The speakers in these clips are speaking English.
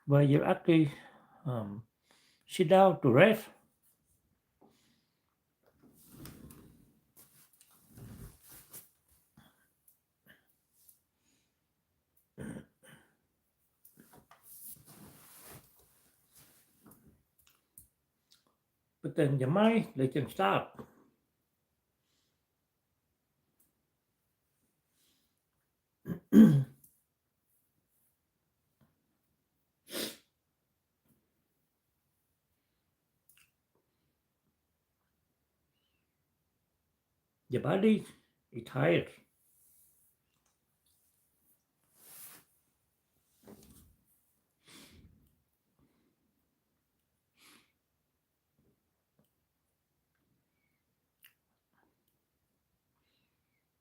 where you actually um, sit down to rest. But then your mind, they can stop. Your body is tired.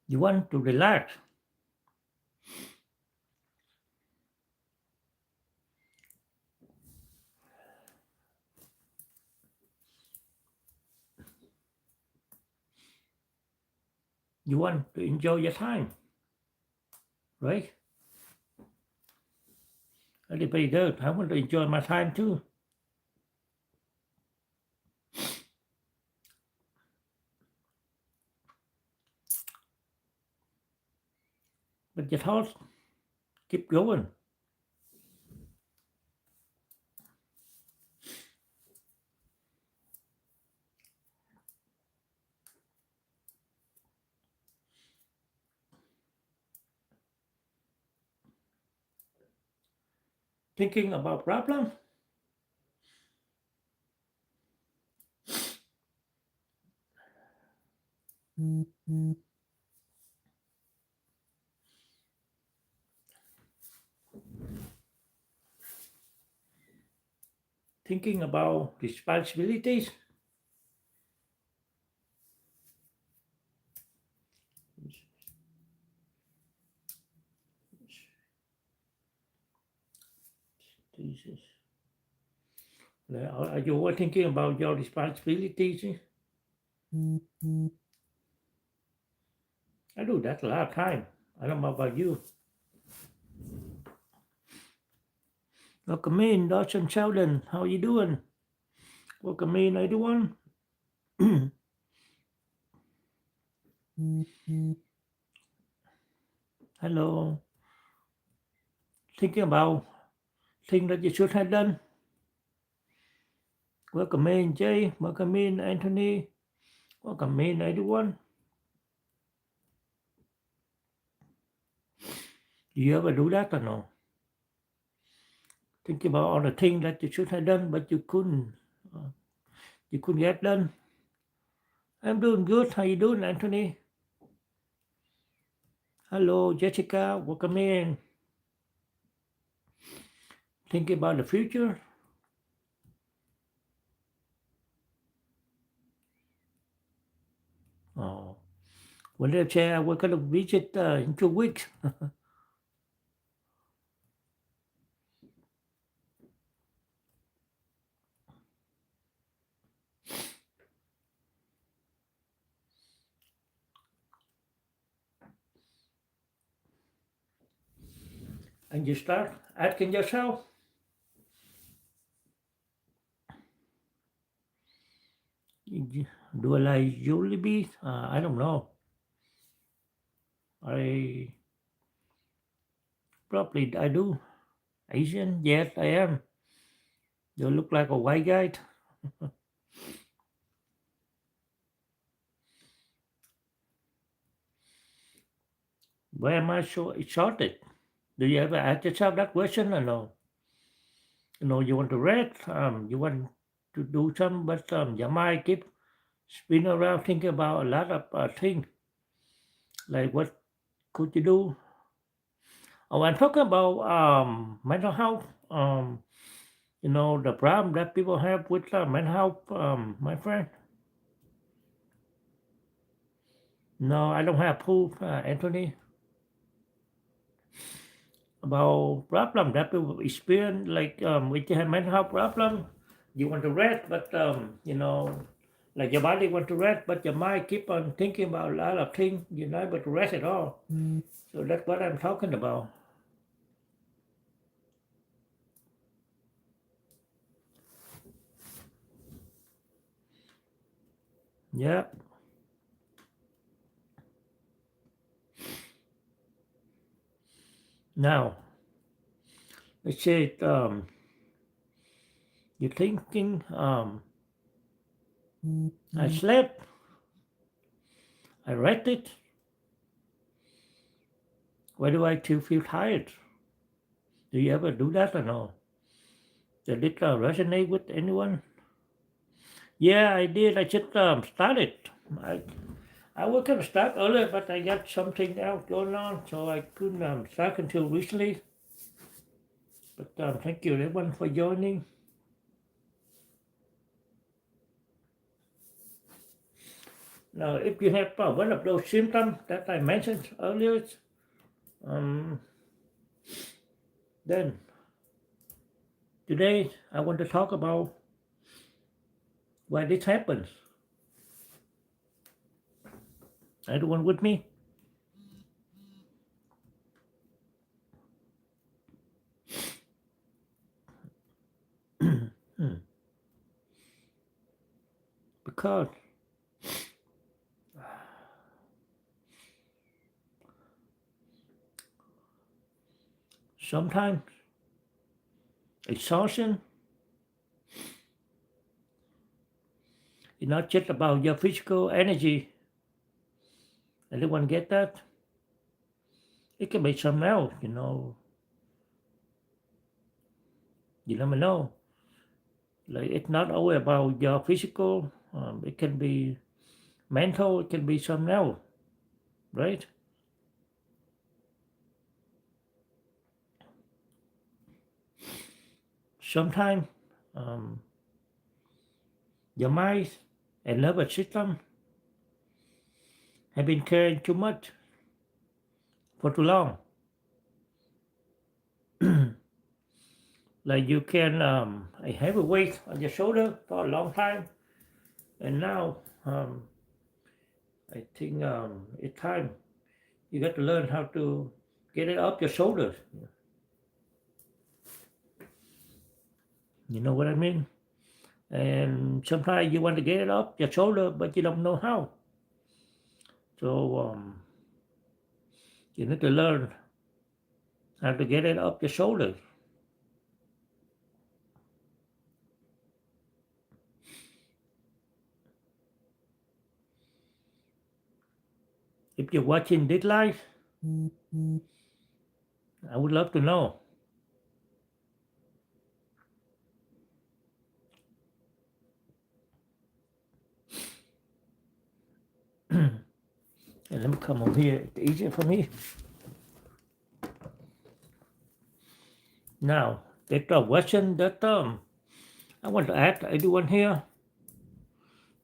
You want to relax. You want to enjoy your time, right? Everybody does. I want to enjoy my time too. But your thoughts keep going. Thinking about problems. Thinking about responsibilities. Jesus. Are you all thinking about your responsibilities? I do that a lot of time. I don't know about you. Welcome in, Dawson Sheldon. How you doing? Welcome in, everyone. Hello. Thinking about things that you should have done. Welcome in, Jay. Welcome in, Anthony. Welcome in, everyone. Do you ever do that or no? Thinking about all the things that you should have done, but you couldn't. You couldn't get done. I'm doing good. How you doing, Anthony? Hello, Jessica. Welcome in. Thinking about the future. Oh, well, let's say we're going to visit in 2 weeks. And you start asking yourself, do I like Jollibee? I don't know. I probably I do. Asian? Yes, I am. You look like a white guy. Why am I so excited? Do you ever ask yourself that question or no? You want to rest, you want to do some, but your mind keep spinning around thinking about a lot of things, like what could you do? Oh, I'm talking about mental health. The problem that people have with mental health, my friend. No, I don't have proof, Anthony, about problem that people experience, like when you have mental health problem, you want to rest, but like your body want to rest, but your mind keep on thinking about a lot of things. You're not able to rest at all. So that's what I'm talking about. Yeah. Now, let's say you're thinking, I slept, I read it. Why do I still feel tired? Do you ever do that or no? Did it resonate with anyone? Yeah, I did. I just started. I I was gonna start earlier, but I got something else going on, so I couldn't start until recently. But thank you everyone for joining. Now, if you have one of those symptoms that I mentioned earlier, um, then today I want to talk about why this happens. Everyone with me? Because sometimes exhaustion is not just about your physical energy. Anyone get that? It can be something else, you know. You never know. Like it's not always about your physical. It can be mental. It can be something else, right? Sometimes um, your mind and nervous system have been carrying too much for too long. Like you can a heavy weight on your shoulder for a long time, and now I think it's time you got to learn how to get it up your shoulders. You know what I mean? And sometimes you want to get it up your shoulder, but you don't know how. So you need to learn how to get it up your shoulders. If you're watching this live, I would love to know. And let me come over here. It's easier for me. Now, the question that I want to ask everyone here.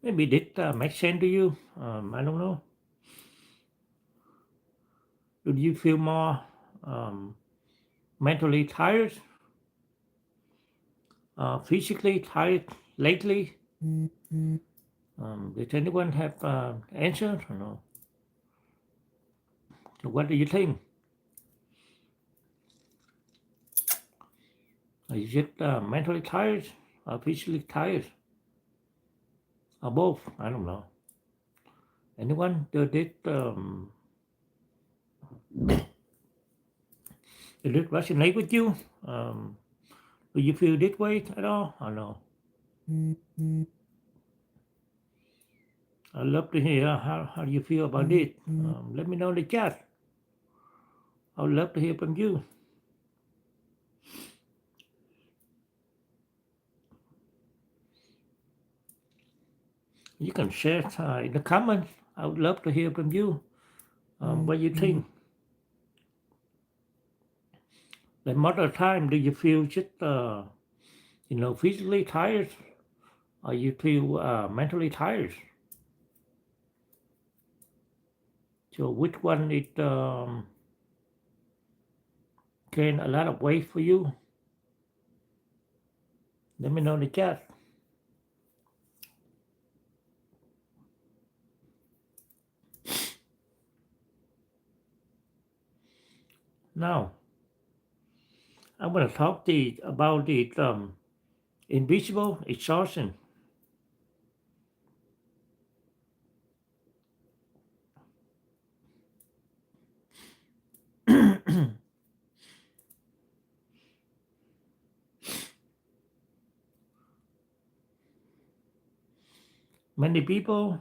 Maybe this makes sense to you. I don't know. Do you feel more um, mentally tired, physically tired lately? Did anyone have answers or no? So what do you think? Are you just mentally tired or physically tired or both? I don't know. Anyone did it resonate with you? Do you feel this way at all or no? I'd love to hear how you feel about it. Let me know in the chat. I'd love to hear from you. You can share in the comments. I would love to hear from you. What you think? Like most of the time, do you feel just physically tired, or you feel mentally tired? So which one it gain a lot of weight for you? Let me know in the chat. Now, I'm going to talk about the invisible exhaustion. Many people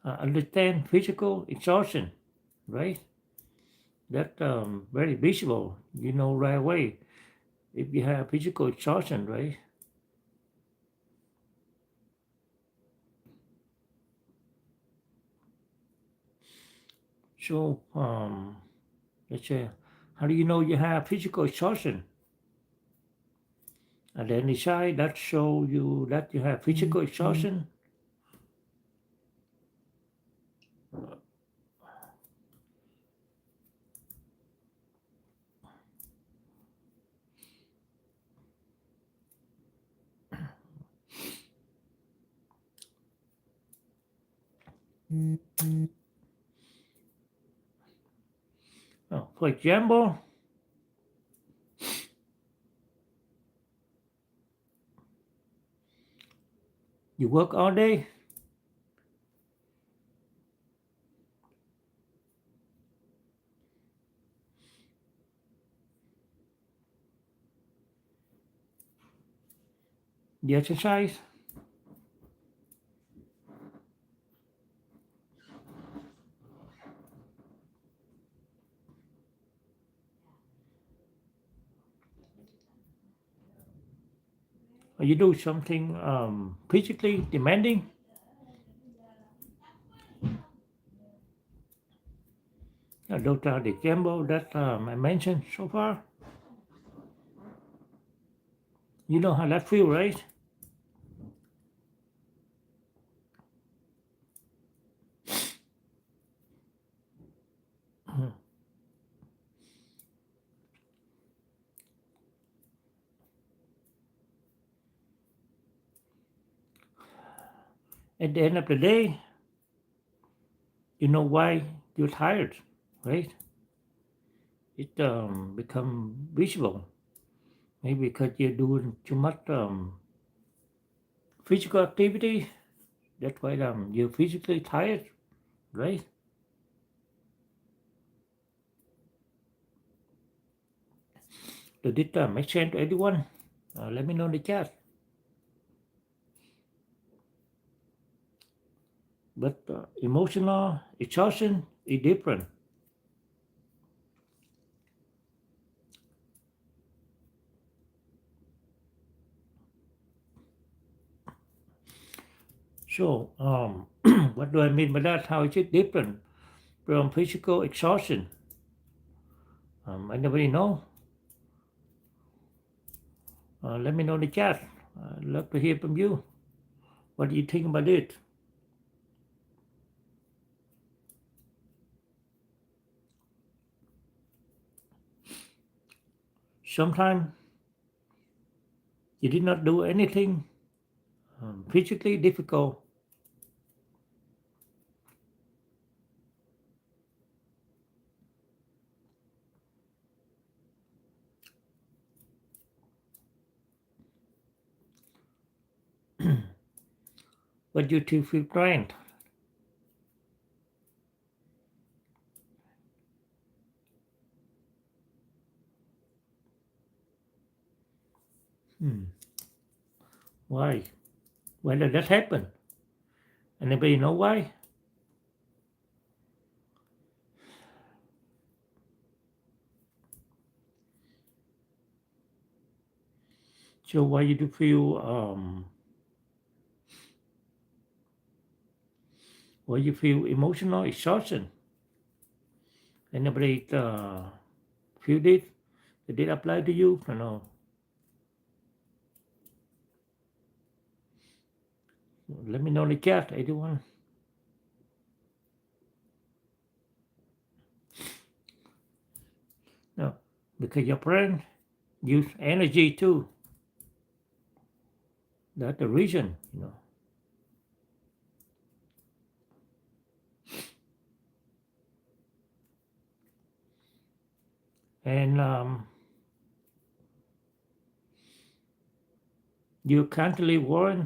understand physical exhaustion, right? That very visible. You know right away if you have physical exhaustion, right? So let's say, how do you know you have physical exhaustion? And then decide that show you that you have physical exhaustion. For example, you work all day, you exercise, or you do something physically demanding. Those are the examples that I mentioned so far. You know how that feels, right? At the end of the day, you know why you're tired, right? It become visible. Maybe because you're doing too much physical activity. That's why you're physically tired, right? Did it make sense to anyone? Let me know in the chat. But emotional exhaustion is different. So, what do I mean by that? How is it different from physical exhaustion? Anybody know? Let me know in the chat. I'd love to hear from you. What do you think about it? Sometimes you did not do anything physically difficult, but you still feel drained. Why? Why did that happen? Anybody know why? So why you do feel why you feel emotional exhaustion? Anybody feel this? Did it apply to you? I know. Let me know in the chat, anyone. No, because your brain use energy too. That's the reason, And you constantly worry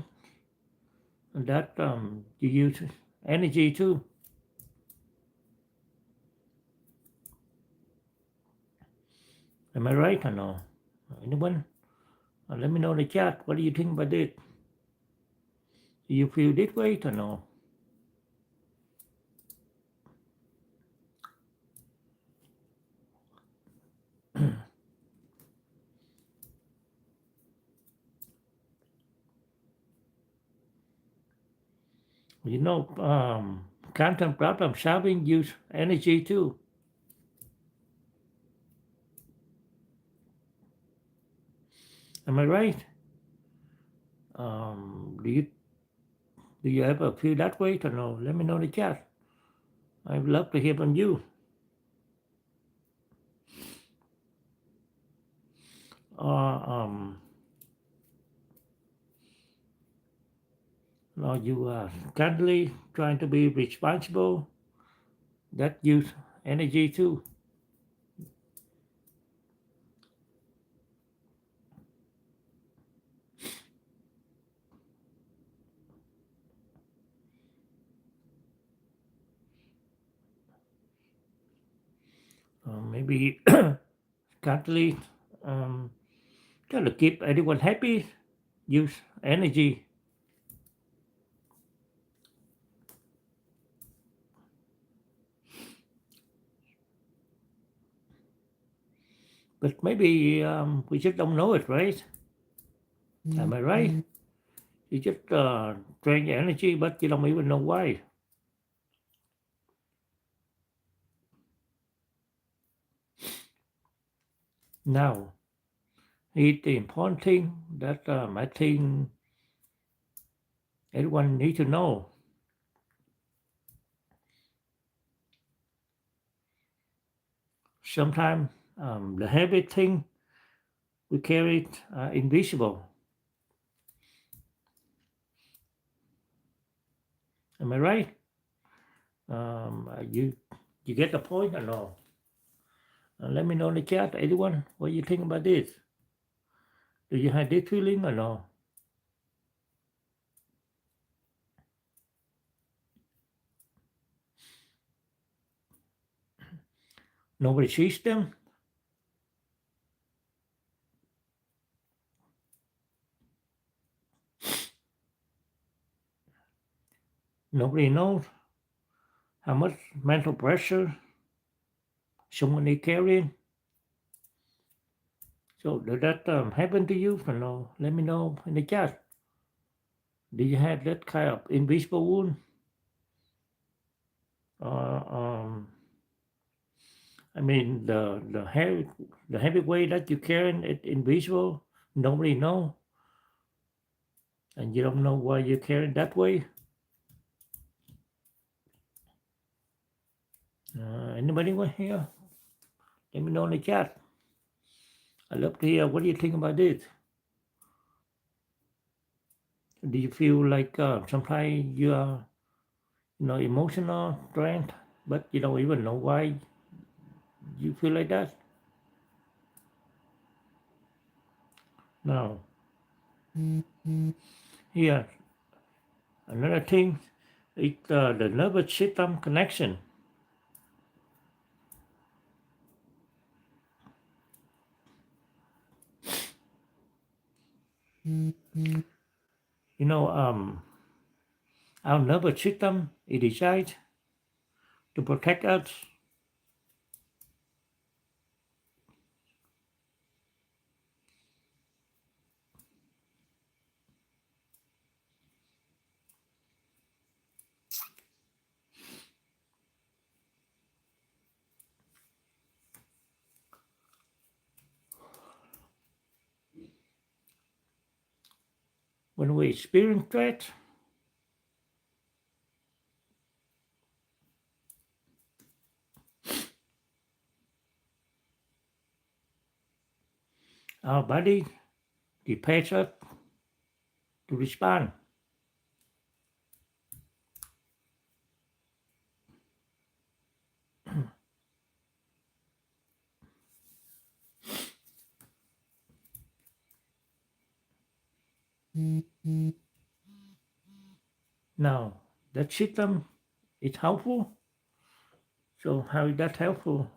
that you use energy too. Am I right or no? Anyone? Let me know in the chat. What do you think about it? You feel this way or no? You know, quantum problem solving use energy too. Am I right? Do you ever feel that way or no? Let me know in the chat. I'd love to hear from you. Or you are currently trying to be responsible. That use energy too. Maybe currently try to keep everyone happy. Use energy. But maybe we just don't know it, right? Am I right? You just drain your energy, but you don't even know why. Now, it's the important thing that I think everyone needs to know. Sometimes the heavy thing we carry are invisible. Am I right? You get the point or no? Let me know in the chat, anyone, what you think about this. Do you have this feeling or no? Nobody sees them. Nobody knows how much mental pressure someone is carrying. So did that happen to you or no? Let me know in the chat. Do you have that kind of invisible wound? I mean the heavy weight that you carrying it invisible. Nobody know, and you don't know why you're carrying that way. Anybody want here? Let me know in the chat. I love to hear what do you think about this. Do you feel like sometimes you are, emotional drained, but you don't even know why you feel like that? Now, here another thing is the nervous system connection. You know, our nervous system is designed to protect us. When we experience threat, our body prepares us to respond. Now, that system is helpful. So how is that helpful?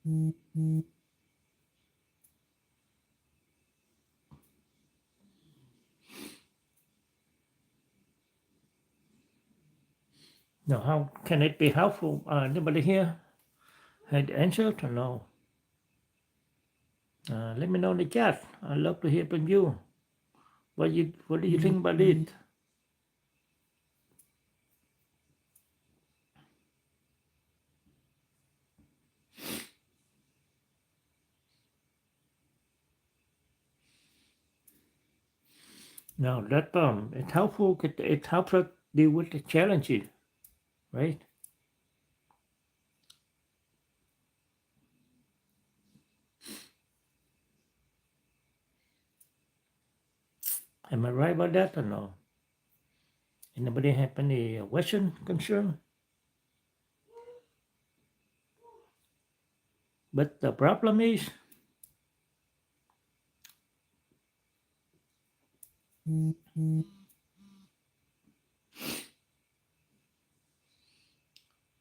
Now, how can it be helpful? Anybody here had the answer or no? Let me know in the chat. I'd love to hear from you. What do you think about it? Now that it's helpful. It helps us deal with the challenges, right? Am I right about that or no? Anybody have any question, concern? But the problem is,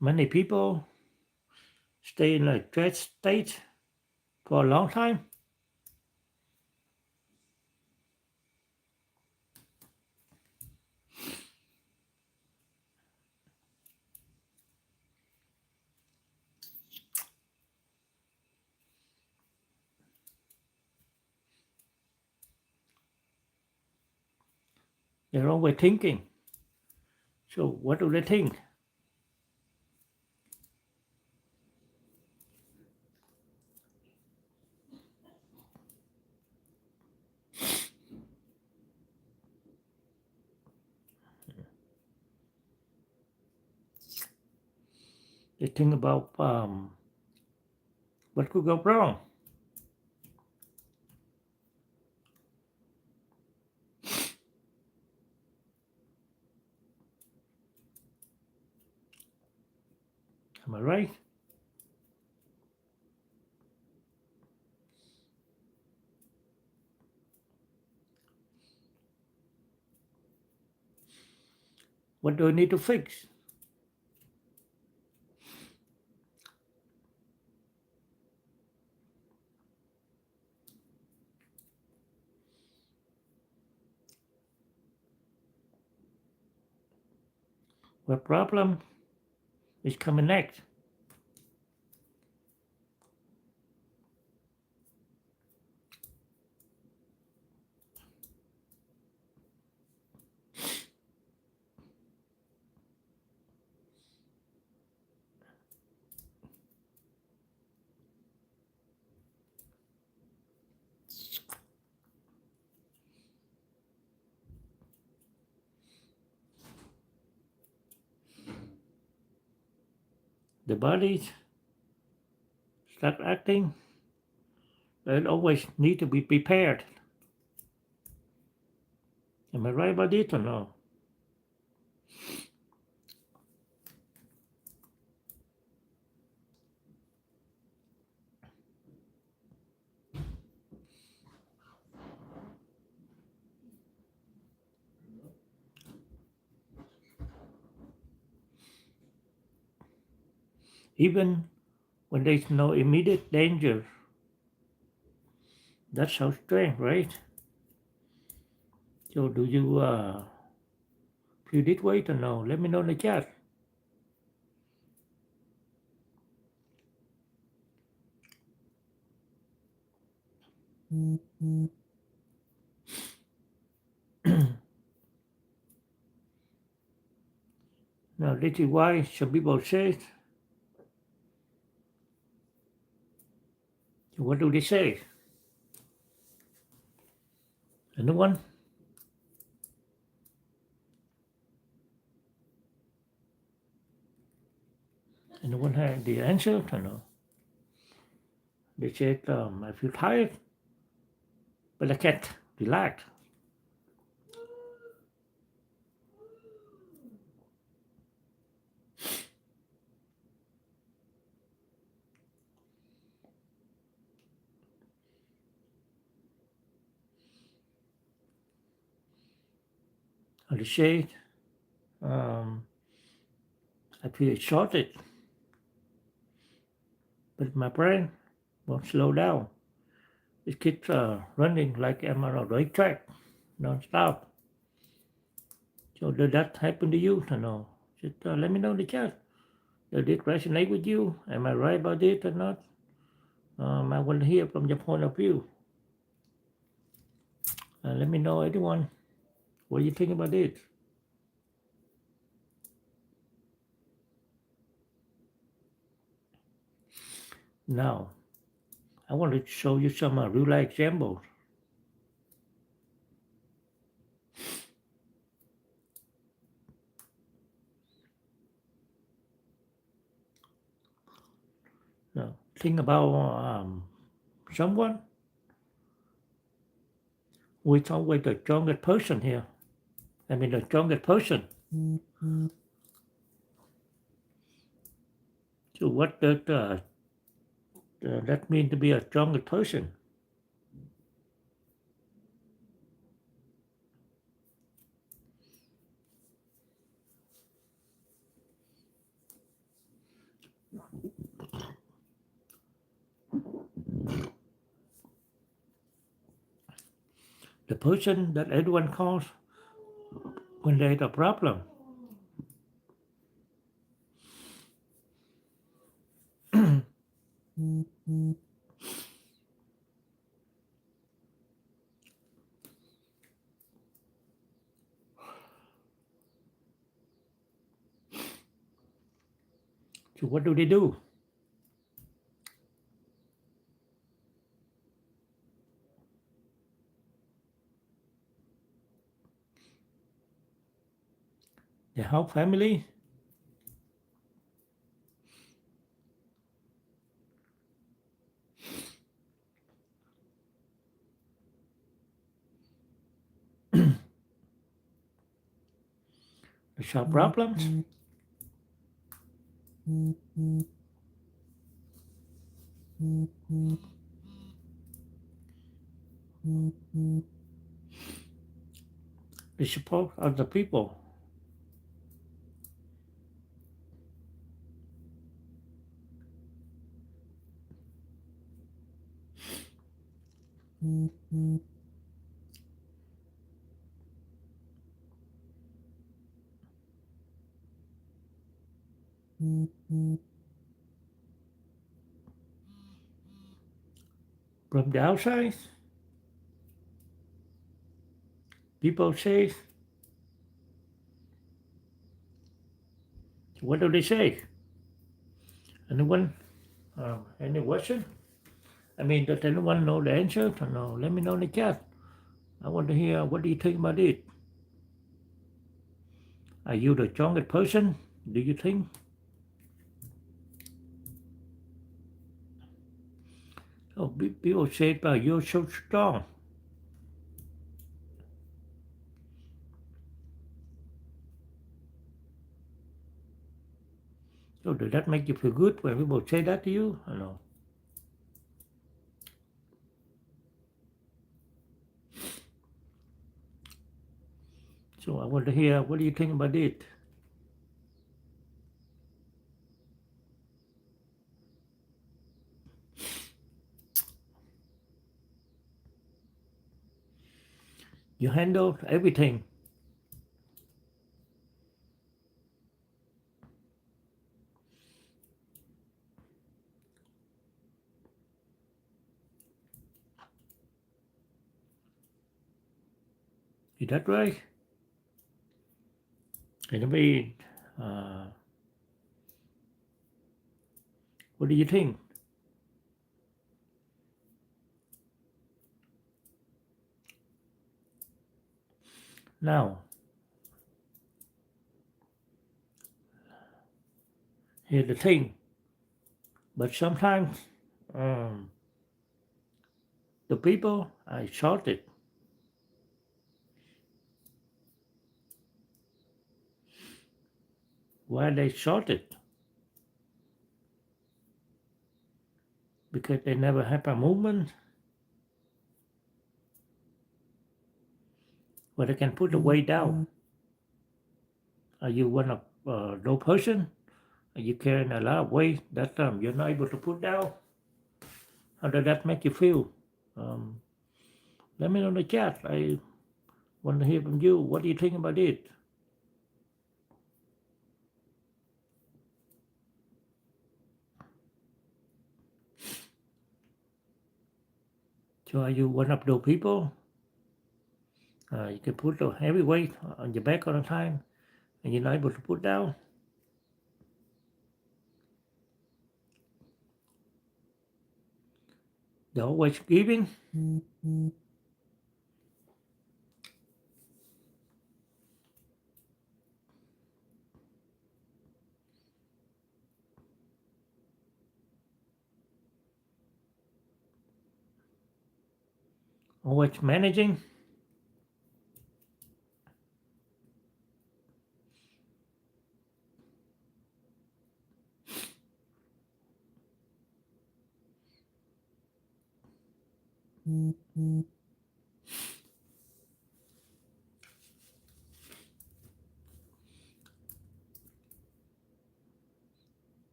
many people stay in a stress state for a long time. They're always thinking. So what do they think? They think about what could go wrong. Am I right? What do I need to fix? What problem is coming next? The body start acting. They always need to be prepared. Am I right about it or no? Even when there's no immediate danger. That's so strange, right? So do you feel this way or no? Let me know in the chat. Now this is why some people say, what do they say? Anyone? Anyone have the answer or no? They said, I feel tired, but I can't relax. Or they said, I feel exhausted. but my brain won't slow down. It keeps running like I'm on a racetrack, non-stop. So did that happen to you? No. Just let me know in the chat. Did it resonate with you? Am I right about it or not? I want to hear from your point of view. Let me know, everyone, what you think about it. Now, I want to show you some real-life examples. Now, think about someone who is always the strongest person here. I mean, the strongest person. So what does that mean to be a strongest person? The person that everyone calls when there's a problem. So what do? They help family. They solve problems. They support other people. From the outside, people say, what do they say? Anyone? Any question? I mean, does anyone know the answer? No, let me know in the chat. I want to hear what do you think about it. Are you the strongest person? Do you think? Oh, people say, you're so strong. So does that make you feel good when people say that to you? Or no? So I want to hear what do you think about it. You handle everything. Is that right? And I mean, what do you think? Now, here's the thing. But sometimes the people are shorted. Why are they shorted? Because they never have a movement where they can put the weight down. Are you one of those person You carrying a lot of weight that you're not able to put down. How does that make you feel? Um, Let me know in the chat. I want to hear from you. What do you think about it? So are you one of those people? You can put a heavy weight on your back all the time and you're not able to put down. You're always giving. Always managing.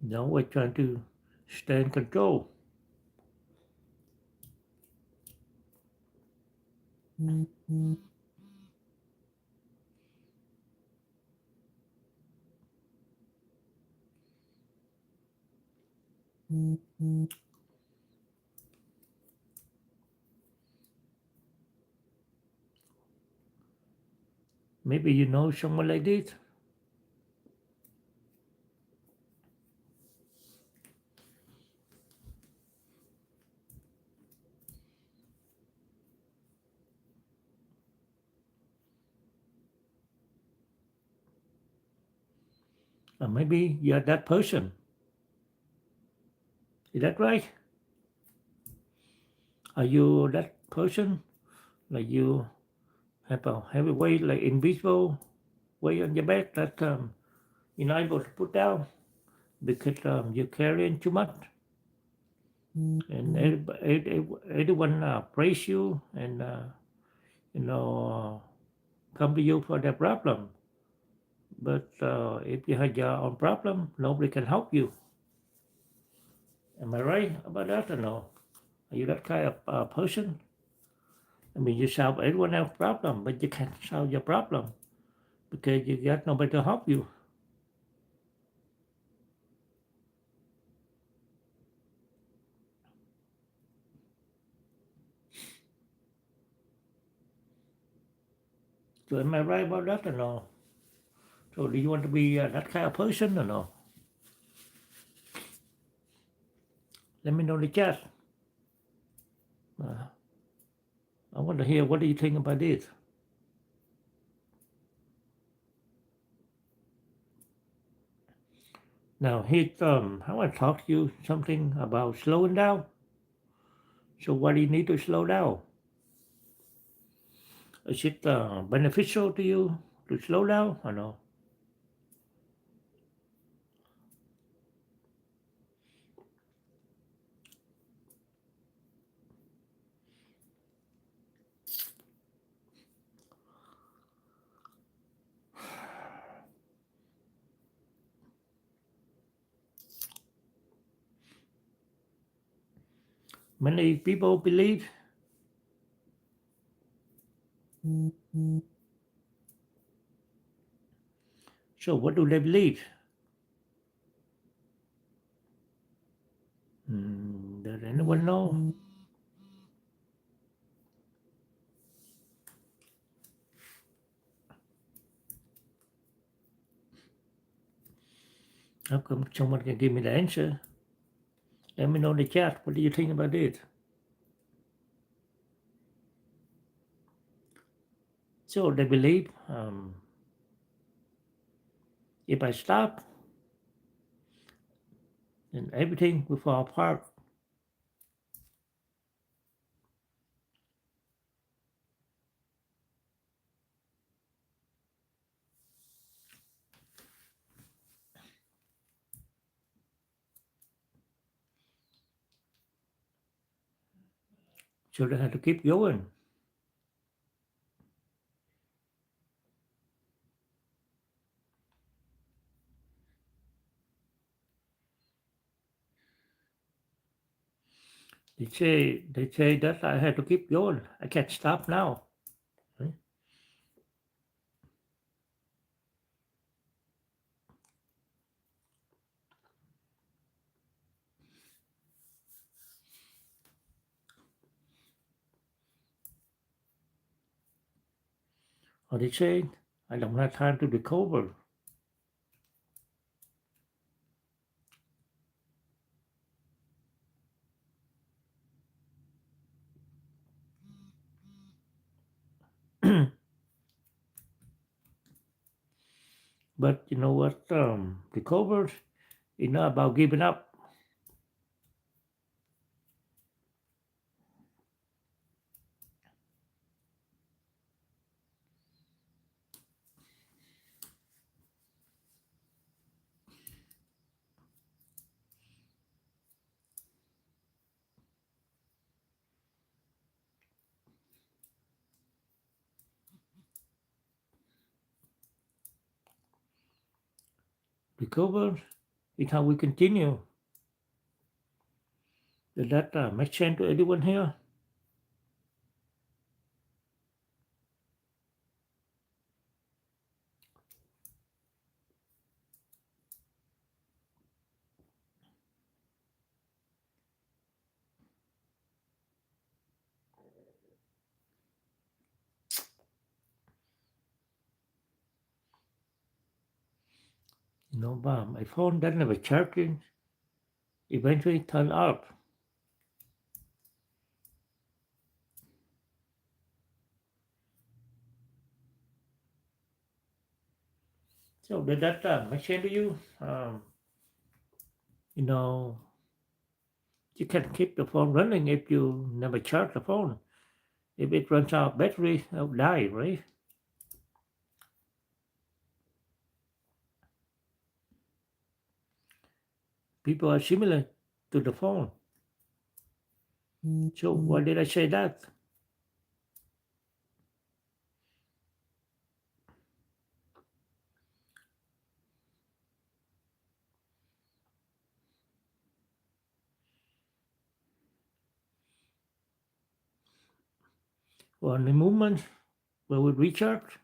You're always trying to stay in control. Maybe you know someone like this. Or maybe you're that person. Is that right? Are you that person? Like you have a heavy weight, like invisible weight on your back that you're not able to put down because you're carrying too much. And everyone praise you and you know come to you for their problem. But if you have your own problem, nobody can help you. Am I right about that or no? Are you that kind of person? I mean, you solve everyone else's problem, but you can't solve your problem because you got nobody to help you. So am I right about that or no? So do you want to be that kind of person or no? Let me know in the chat. I want to hear what do you think about this. Now here's I want to talk to you something about slowing down. So why do you need to slow down? Is it beneficial to you to slow down or no? Many people believe. So what do they believe? Does anyone know? How come someone can give me the answer? Let me know in the chat. What do you think about it? So they believe if I stop, then everything will fall apart. So they have to keep going. They say that I have to keep going. I can't stop now. Right? Or they say I don't have time to recover. But you know what? Recover is not about giving up. Recover is how we continue. Does that make sense to anyone here? You know, my phone doesn't have a charging. Eventually turn off. So did that make sense to you? You know, you can keep the phone running if you never charge the phone. If it runs out of battery, it'll die, right? People are similar to the phone. So why did I say that? Well, in the movement where we recharge,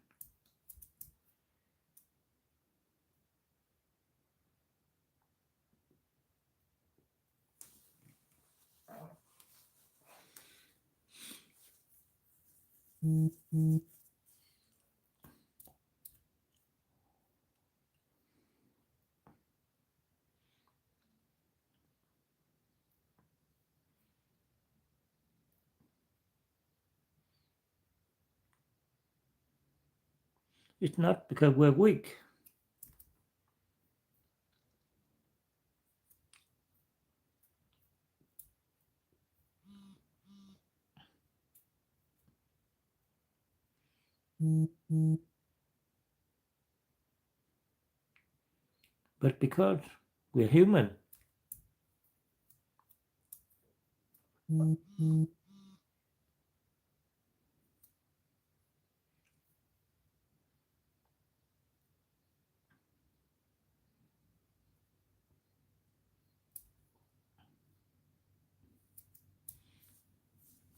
it's not because we're weak. But because we're human.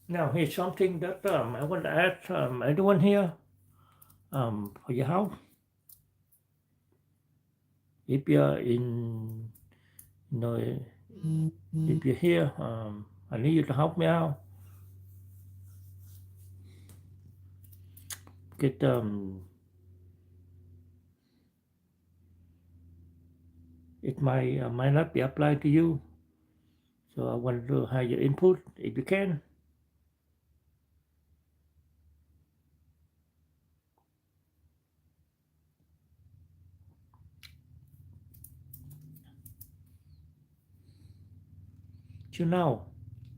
Now here's something that I want to ask everyone here for your house. If you're in, you know, if you're here, I need you to help me out. Get it might not be applied to you, so I want to have your input if you can. So now,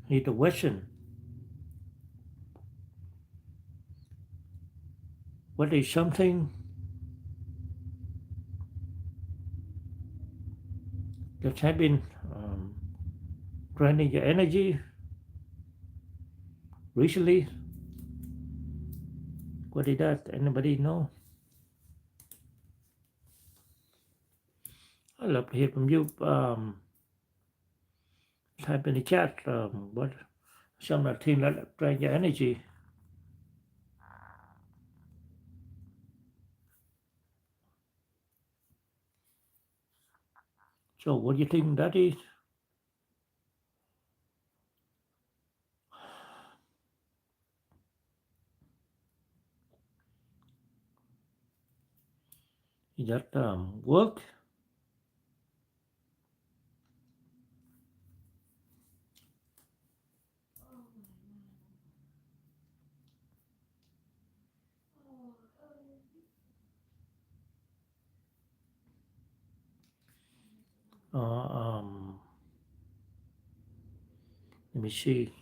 here's the question: what is something that has been draining your energy recently? What is that? Anybody know? I'd love to hear from you. Type in the chat. What something that drain your energy. So what do you think that is? Is that work? Let me see.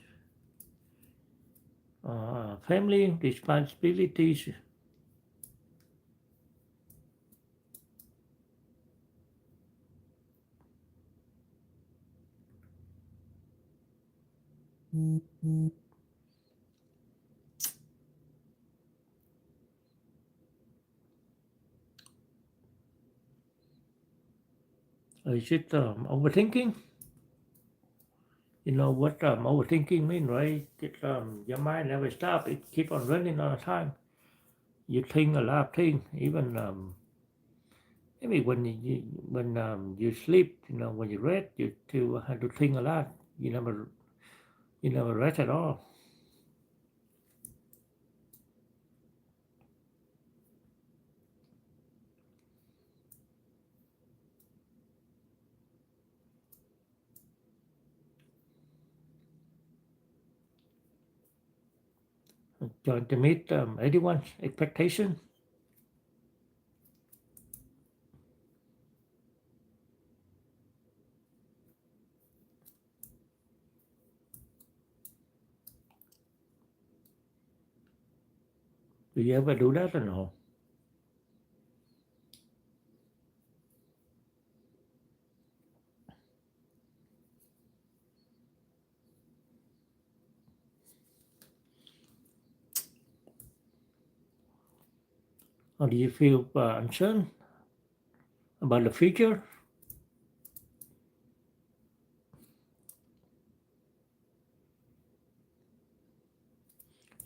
Family responsibilities. Is it overthinking? You know what overthinking mean, right? Your mind never stop. It keep on running all the time. You think a lot of things, even maybe when you sleep, when you rest, you have to think a lot. You never rest at all. Trying to meet everyone's expectation. Do you ever do that or no? Or do you feel uncertain about the future?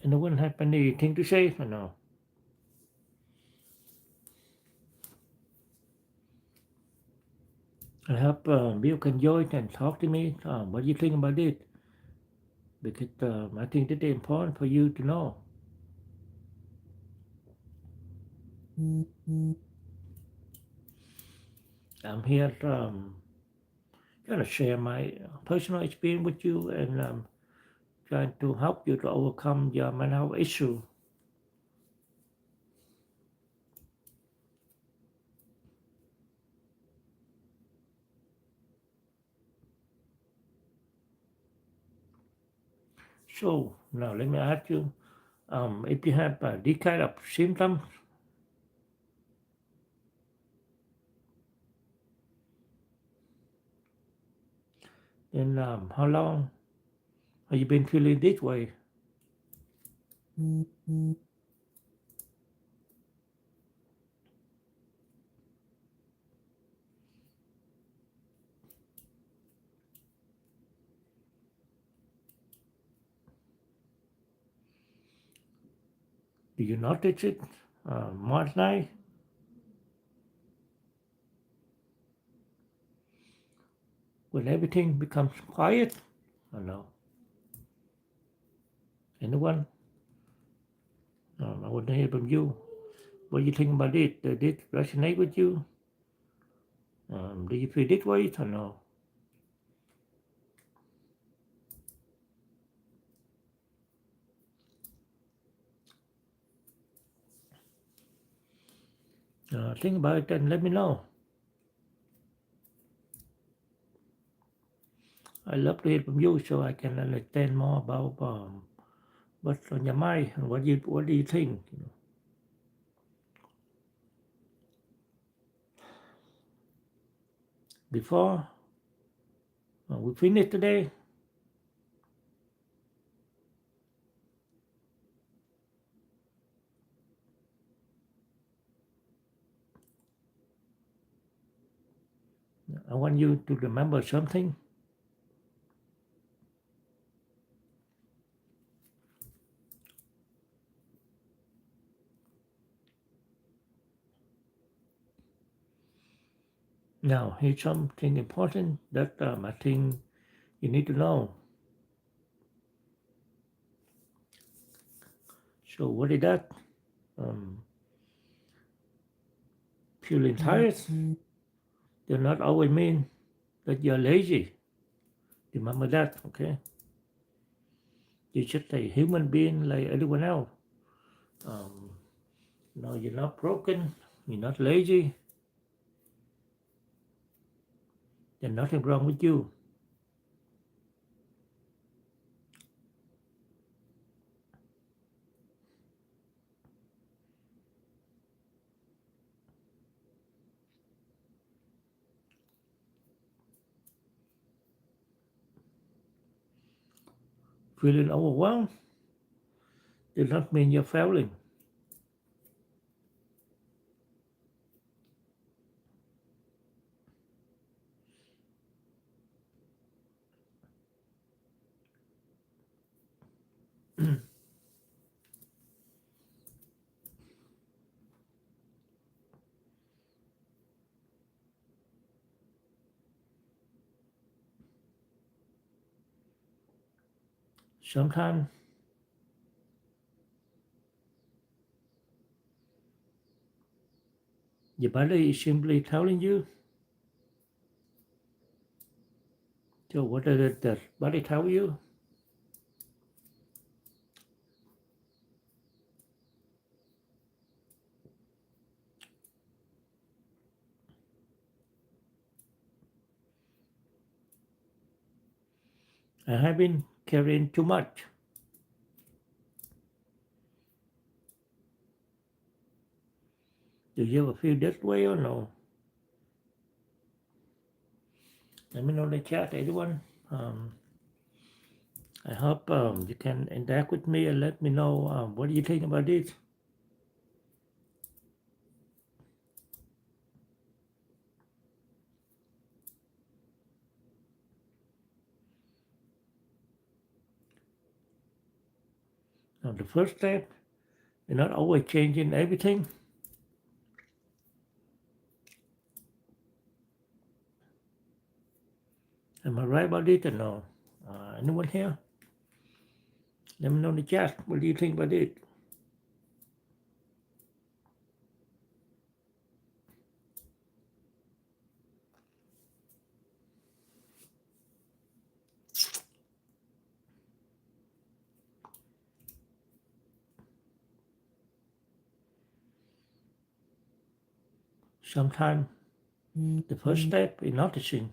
Anyone have anything to say or no? I hope you can join and talk to me. What do you think about it? Because I think it's important for you to know. I'm here trying to share my personal experience with you and trying to help you to overcome your mental health issue. So now let me ask you, if you have this kind of symptoms, then how long have you been feeling this way? Do you notice it more at night? When everything becomes quiet? Or no? Anyone? I want to hear from you. What do you think about it? Does it resonate with you? Do you feel this way or no? Think about it and let me know. I love to hear from you so I can understand more about what's on your mind and what do you think. Before we finish today, I want you to remember something. Now, here's something important that I think you need to know. So, what is that? Feeling tired does not always mean that you're lazy. Remember that, okay? You're just a human being like anyone else. No, you're not broken. You're not lazy. There's nothing wrong with you. Feeling overwhelmed does not mean you're failing. Sometimes your body is simply telling you. So what does it the body tell you? I have been carrying too much. Do you ever feel that way or no? Let me know in the chat, everyone. I hope you can interact with me and let me know what do you think about this. Now, the first step is not always changing everything. Am I right about it or no? Anyone here? Let me know in the chat. What do you think about it? Sometimes the first step is noticing.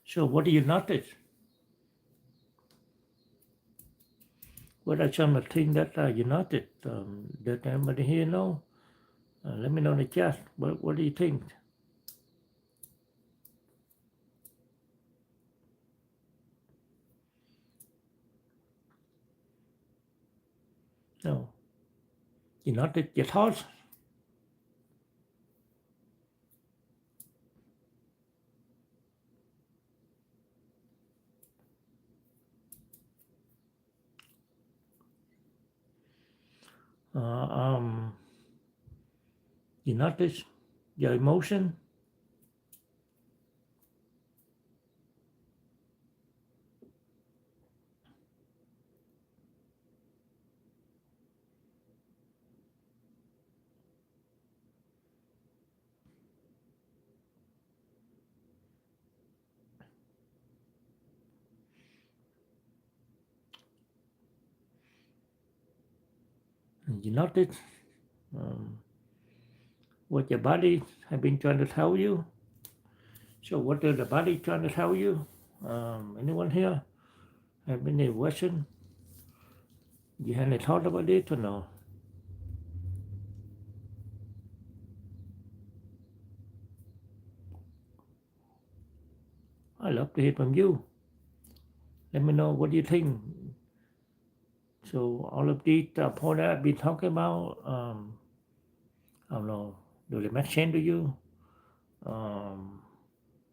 So what do you notice? What are some of the things that you noticed? Does anybody here know? Let me know in the chat. What do you think? No. You notice your thoughts? You notice your emotion? You notice what your body has been trying to tell you? So what is the body trying to tell you? Anyone here have any question? You have any thought about it or no? I love to hear from you. Let me know what you think. So all of these points I've been talking about, I don't know, do they make sense to you?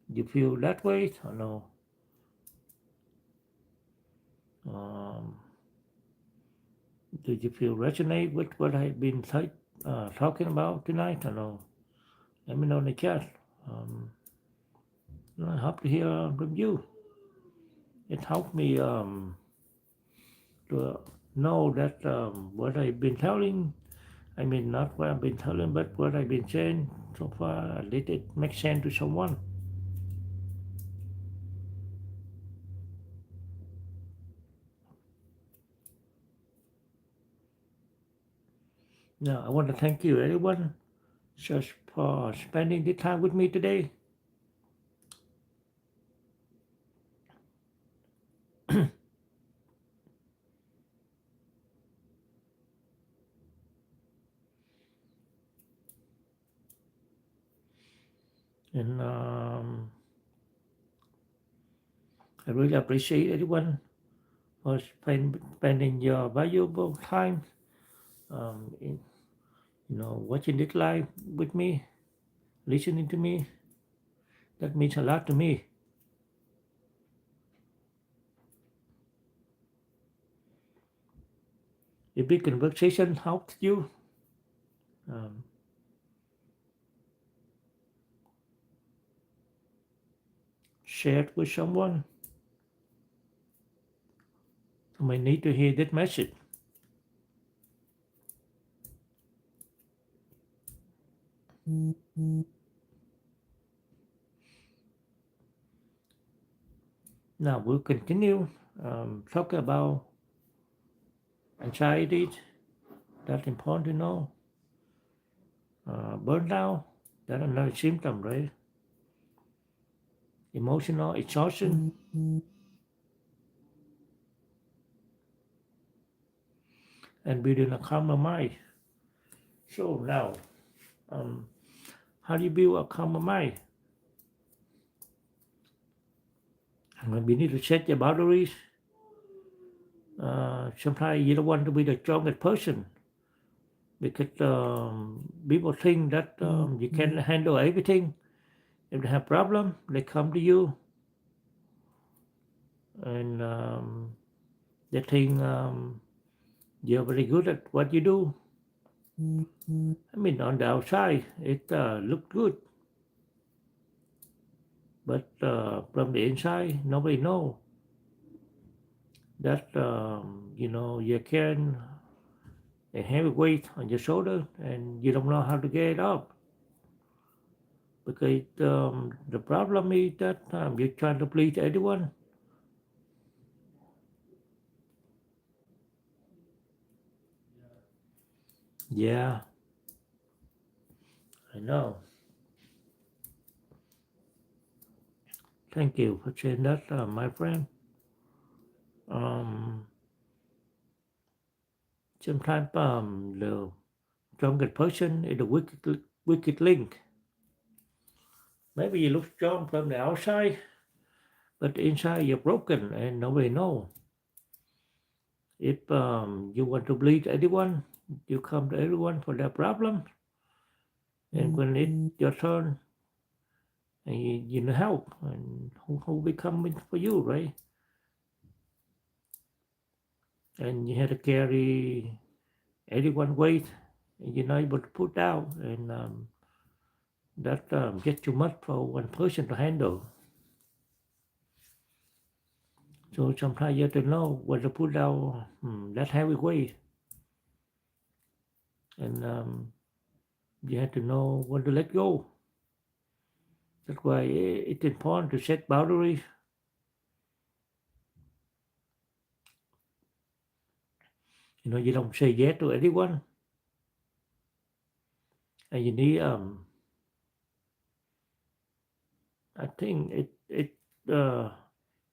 You feel that way or no? Do you feel resonate with what I've been talking about tonight or no? Let me know in the chat. I hope to hear from you. It helped me to know that what I've been telling, I mean, not what I've been telling, but what I've been saying so far, did it make sense to someone? Now, I want to thank you, everyone, just for spending the time with me today. And I really appreciate everyone for spending your valuable time in, watching this live with me, listening to me. That means a lot to me. If this conversation helps you, um, share it with someone who may need to hear this message. Now we'll continue talking about anxiety. That's important to know. Burnout, that's another symptom, right? Emotional exhaustion. And building a calmer mind. So now, how do you build a calmer mind? We need to set your boundaries. Sometimes you don't want to be the strongest person because people think that you can handle everything. If they have problem, they come to you, and they think you're very good at what you do. I mean, on the outside, it looks good, but from the inside, nobody knows that you can a heavy weight on your shoulder and you don't know how to get it up because the problem is that you're trying to please everyone. Yeah, I know. Thank you for saying that, my friend. Um, Sometimes the strongest person is the wicked link. Maybe you look strong from the outside, but inside you're broken and nobody know. If you want to please anyone, you come to everyone for their problem, and when it's your turn, and you need help, and who will come in for you, right? And you had to carry everyone weight, and you're not able to put down, and that gets too much for one person to handle. So sometimes you have to know when to put down that heavy weight, and you have to know when to let go. That's why it's important to set boundaries. You don't say yes to anyone, and you need I think uh,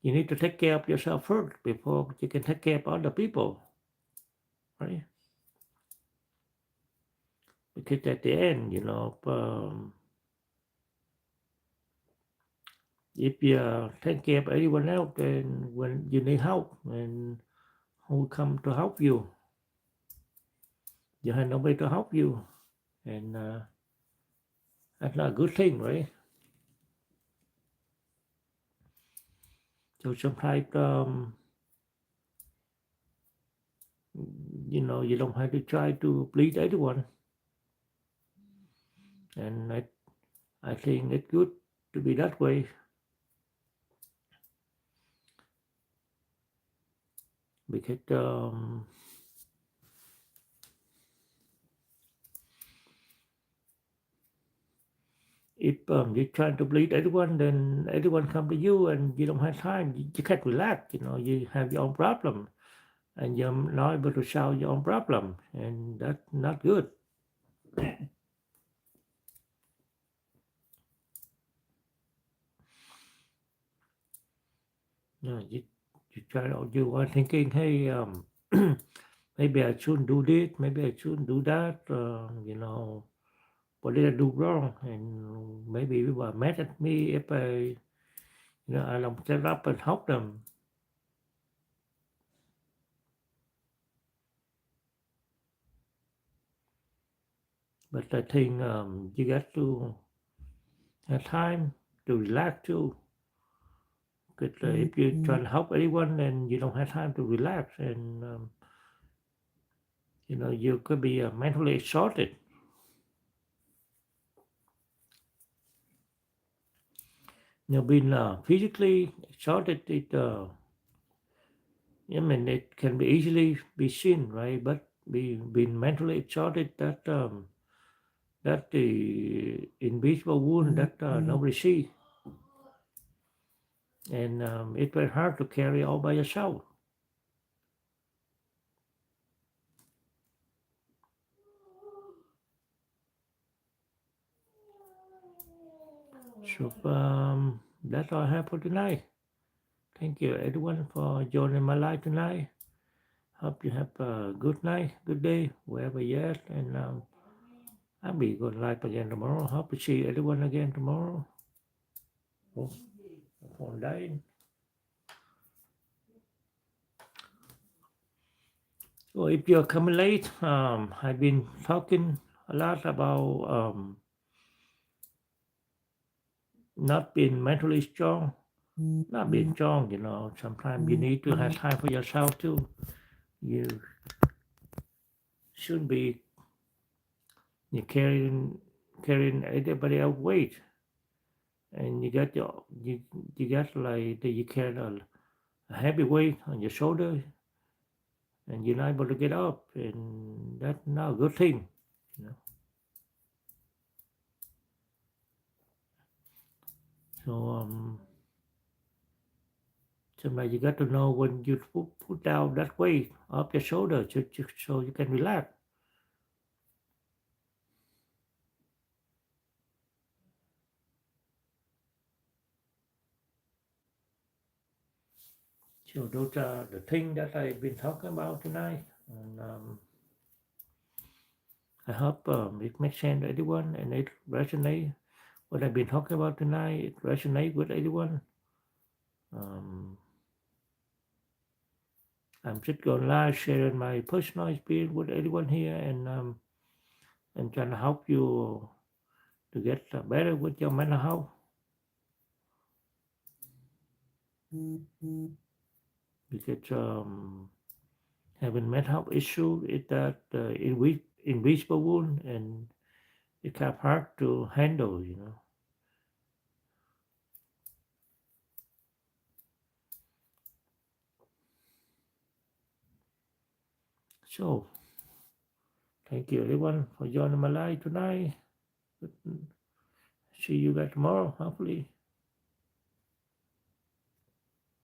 you need to take care of yourself first before you can take care of other people, right? Because at the end, if you take care of anyone else, then when you need help, and who will come to help you? You have nobody to help you, and that's not a good thing, right? So sometimes, you don't have to try to please everyone, and I think it's good to be that way because if you're trying to please everyone, then everyone come to you and you don't have time. You can't relax. You have your own problem and you're not able to solve your own problem, and that's not good. You try to, you are thinking, hey, maybe I shouldn't do this, maybe I shouldn't do that. What did I do wrong? And maybe people are mad at me if I don't step up and help them. But I think you got to have time to relax too. Because if you try to help anyone, then you don't have time to relax, and you could be mentally exhausted. Being physically exhausted, it can be easily be seen, right? But being mentally exhausted, that the invisible wound that nobody see, and it's very hard to carry all by yourself. So that's all I have for tonight. Thank you everyone for joining my live tonight. Hope you have a good night, good day, wherever you're at, and I'll be going live again tomorrow. Hope to see everyone again tomorrow. Oh, the phone dying. So if you're coming late, I've been talking a lot about not being mentally strong, not being strong. Sometimes you need to have time for yourself too. You shouldn't be you carrying everybody else weight, and you got like that you carry a heavy weight on your shoulder, and you're not able to get up, and that's not a good thing. You know? So sometimes you got to know when you put down that weight off your shoulder so you can relax. So those are the things that I've been talking about tonight, and I hope it makes sense to everyone and it resonates. What I've been talking about tonight, it resonates with everyone. Um, I'm just going live sharing my personal experience with everyone here, and trying to help you to get better with your mental health. Because having mental health issue is that invisible wound, and it's kind of hard to handle. So thank you everyone for joining my live tonight. See you back tomorrow, hopefully.